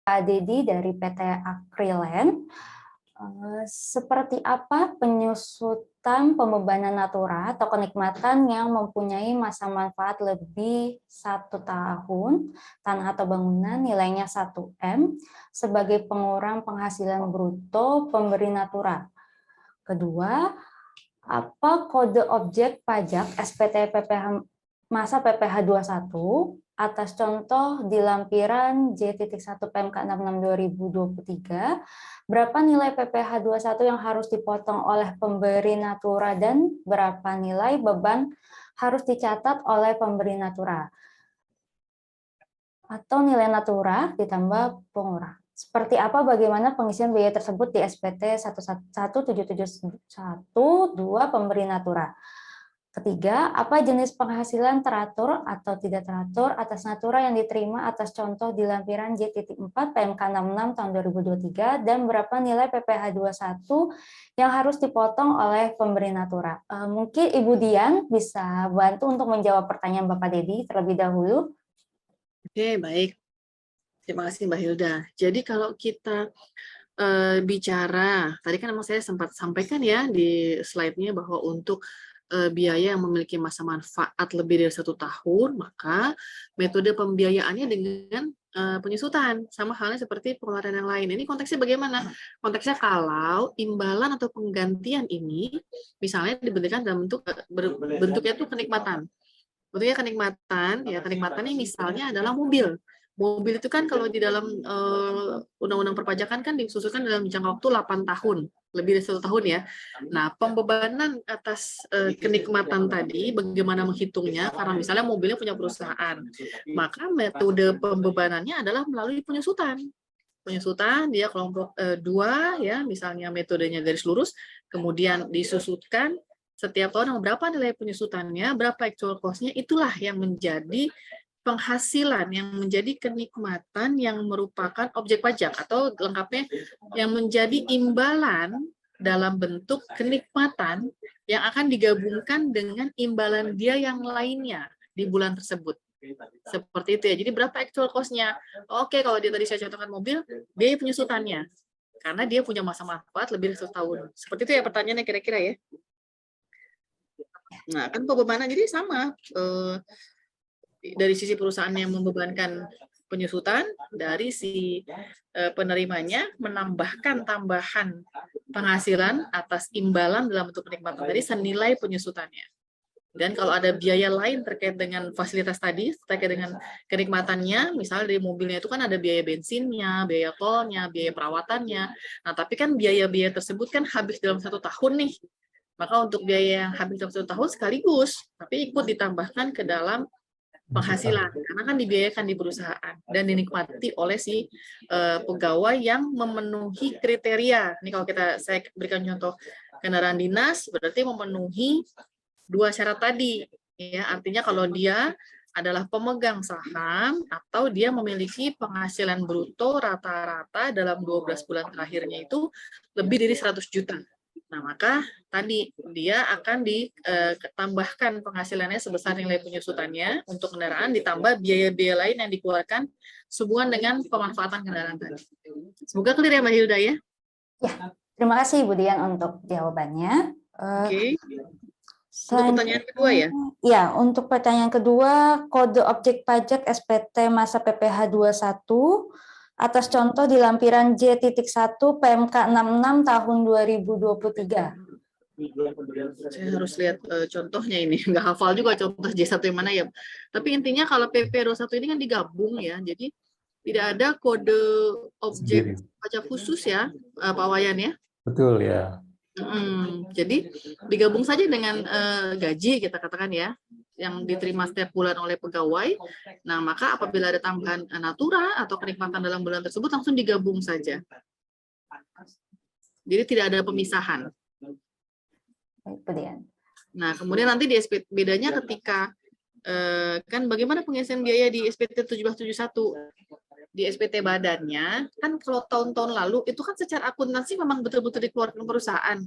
Pak Dedi dari PT Akrilen. Seperti apa penyusutan pembebanan natura atau kenikmatan yang mempunyai masa manfaat lebih 1 tahun, tanah atau bangunan nilainya 1M sebagai pengurang penghasilan bruto pemberi natura. Kedua, apa kode objek pajak SPT PPH masa PPh 21 atas contoh di lampiran J.1 PMK 66 2023, berapa nilai PPh 21 yang harus dipotong oleh pemberi natura dan berapa nilai beban harus dicatat oleh pemberi natura. Atau nilai natura ditambah pengurang. Seperti apa bagaimana pengisian biaya tersebut di SPT 11771 2 pemberi natura. Ketiga, apa jenis penghasilan teratur atau tidak teratur atas natura yang diterima atas contoh di lampiran J.4 PMK 66 tahun 2023 dan berapa nilai PPh 21 yang harus dipotong oleh pemberi natura. Mungkin Ibu Dian bisa bantu untuk menjawab pertanyaan Bapak Dedi terlebih dahulu. Oke, baik. Terima kasih Mbak Hilda. Jadi kalau kita bicara, tadi kan memang saya sempat sampaikan ya di slide-nya bahwa untuk biaya yang memiliki masa manfaat lebih dari 1 tahun, maka metode pembiayaannya dengan penyusutan, sama halnya seperti pengeluaran yang lain. Ini konteksnya bagaimana? Konteksnya kalau imbalan atau penggantian ini misalnya diberikan dalam bentuk bentuknya itu kenikmatan. Bentuknya kenikmatan, ya kenikmatan ini misalnya adalah mobil. Mobil itu kan kalau di dalam undang-undang perpajakan kan disusunkan dalam jangka waktu 8 tahun, lebih dari 1 tahun ya. Nah, pembebanan atas kenikmatan tadi, bagaimana menghitungnya, karena misalnya mobilnya punya perusahaan, maka metode pembebanannya adalah melalui penyusutan. Penyusutan dia kelompok 2 ya, misalnya metodenya garis lurus, kemudian disusutkan setiap tahun berapa nilai penyusutannya, berapa actual cost-nya, itulah yang menjadi penghasilan, yang menjadi kenikmatan yang merupakan objek pajak atau lengkapnya yang menjadi imbalan dalam bentuk kenikmatan yang akan digabungkan dengan imbalan dia yang lainnya di bulan tersebut. Seperti itu ya. Jadi berapa actual cost-nya? Oke, kalau dia tadi saya contohkan mobil, biaya penyusutannya. Karena dia punya masa manfaat lebih dari 1 tahun. Seperti itu ya pertanyaannya kira-kira ya. Nah, kan pembebanan jadi sama. Dari sisi perusahaan yang membebankan penyusutan, dari si penerimanya menambahkan tambahan penghasilan atas imbalan dalam bentuk kenikmatan tadi senilai penyusutannya. Dan kalau ada biaya lain terkait dengan fasilitas tadi, terkait dengan kenikmatannya, misalnya dari mobilnya itu kan ada biaya bensinnya, biaya tolnya, biaya perawatannya. Nah, tapi kan biaya-biaya tersebut kan habis dalam 1 tahun nih. Maka untuk biaya yang habis dalam 1 tahun sekaligus, tapi ikut ditambahkan ke dalam penghasilan, karena kan dibiayakan di perusahaan dan dinikmati oleh si pegawai yang memenuhi kriteria. Ini kalau saya berikan contoh kendaraan dinas, berarti memenuhi 2 syarat tadi. Ya, artinya kalau dia adalah pemegang saham atau dia memiliki penghasilan bruto rata-rata dalam 12 bulan terakhirnya itu lebih dari 100 juta. Nah, maka tadi dia akan ditambahkan penghasilannya sebesar nilai penyusutannya untuk kendaraan, ditambah biaya-biaya lain yang dikeluarkan sehubungan dengan pemanfaatan kendaraan tadi. Semoga clear ya Mbak Hilda ya? Ya, terima kasih Ibu Dian untuk jawabannya. Oke. Untuk pertanyaan kedua ya? Ya, untuk pertanyaan kedua, kode objek pajak SPT masa PPh 21 atas contoh di lampiran J.1 PMK 66 tahun 2023. Saya harus lihat contohnya ini, nggak hafal juga contoh J1 yang mana ya. Tapi intinya kalau PP 21 ini kan digabung ya, jadi tidak ada kode objek pajak khusus ya, Pak Wayan ya. Betul ya. Jadi digabung saja dengan gaji kita katakan ya, yang diterima setiap bulan oleh pegawai. Nah, maka apabila ada tambahan natura atau kenikmatan dalam bulan tersebut langsung digabung saja. Jadi tidak ada pemisahan. Nah, kemudian nanti di SPT bedanya ketika kan bagaimana pengisian biaya di SPT 1771. Di SPT badannya, kan kalau tahun-tahun lalu, itu kan secara akuntansi memang betul-betul dikeluarkan perusahaan.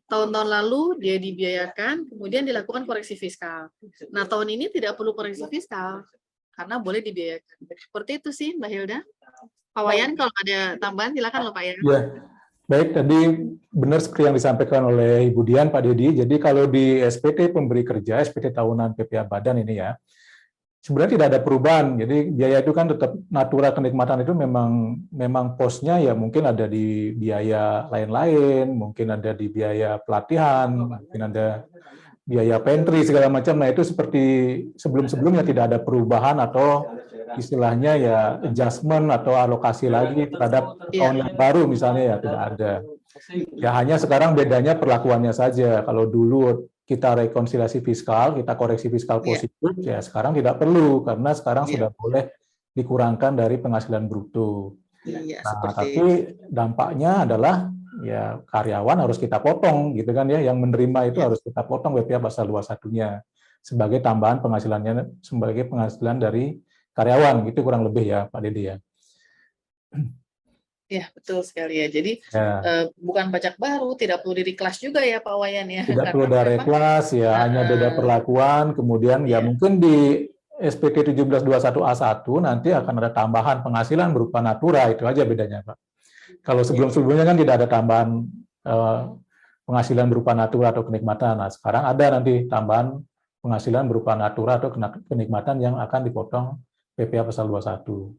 Tahun-tahun lalu dia dibiayakan, kemudian dilakukan koreksi fiskal. Nah, tahun ini tidak perlu koreksi fiskal, karena boleh dibiayakan. Seperti itu sih, Mbak Hilda. Pak Wayan, kalau ada tambahan silakan loh Pak ya. Ya, baik, tadi benar seperti yang disampaikan oleh Ibu Dian, Pak Dedi. Jadi kalau di SPT pemberi kerja, SPT tahunan PPh Badan ini ya, sebenarnya tidak ada perubahan. Jadi biaya itu kan tetap natura kenikmatan itu memang posnya ya mungkin ada di biaya lain-lain, mungkin ada di biaya pelatihan, mungkin ada biaya pantry segala macam. Nah itu seperti sebelum-sebelumnya tidak ada perubahan atau istilahnya ya adjustment atau alokasi lagi terhadap tahun yang baru misalnya ya tidak ada. Ya hanya sekarang bedanya perlakuannya saja. Kalau dulu kita rekonsiliasi fiskal, kita koreksi fiskal positif, ya sekarang tidak perlu karena sekarang sudah boleh dikurangkan dari penghasilan bruto. Nah, tapi dampaknya adalah ya karyawan harus kita potong gitu kan ya, yang menerima itu harus kita potong WPH pasal 21-nya sebagai tambahan penghasilannya, sebagai penghasilan dari karyawan, gitu kurang lebih ya Pak Dede ya. Ya, betul sekali ya. Jadi bukan pajak baru, tidak perlu di-reclass juga ya Pak Wayan ya. Tidak perlu ada reclass ya, hanya beda perlakuan, kemudian ya mungkin di SPT 1721A1 nanti akan ada tambahan penghasilan berupa natura, itu aja bedanya Pak. Kalau sebelum-sebelumnya kan tidak ada tambahan penghasilan berupa natura atau kenikmatan. Nah, sekarang ada nanti tambahan penghasilan berupa natura atau kenikmatan yang akan dipotong PPh pasal 21.